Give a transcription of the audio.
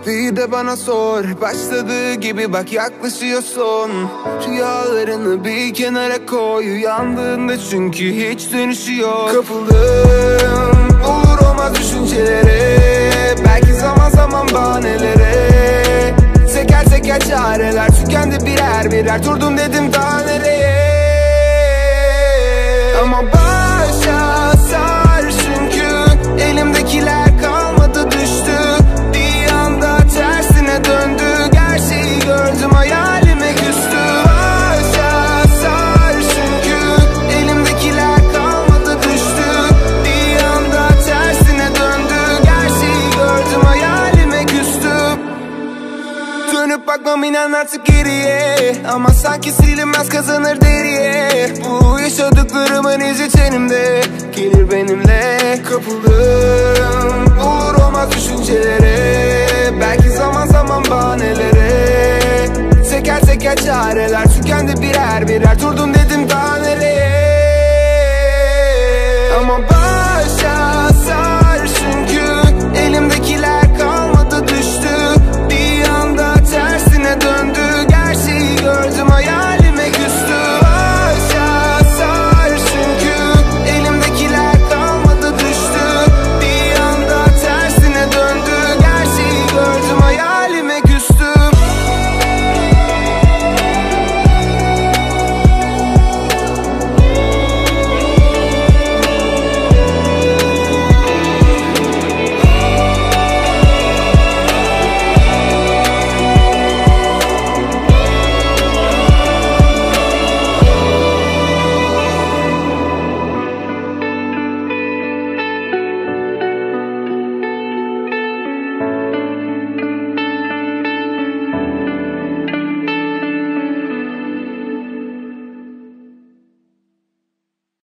bir de bana sor. Başladığı gibi bak yaklaşıyorsun. Rüyalarını bir kenara koy, uyandığında çünkü hiç dönüşü yok. Kapıldım olur olmaz düşüncelere, belki zaman zaman bahanelere. Teker teker çareler tükendi birer birer, durdum dedim daha nereye. Ama başa sar çünkü elimdekiler kalmadı düştü. Bir anda tersine döndü, gerçeği gördüm hayalime küstü. Başa sar çünkü elimdekiler kalmadı düştü. Bir anda tersine döndü, gerçeği gördüm hayalime küstü. Dönüp bakmam inan artık geriye, ama sanki silinmez kazanır deriye. Bu yaşadıklarımın izi tenimde, gelir benimle. Kapıldım olur olmaz düşüncelere, belki zaman zaman bahanelere. Teker teker çareler tükendi birer birer, durdum dedim daha nereye. Ama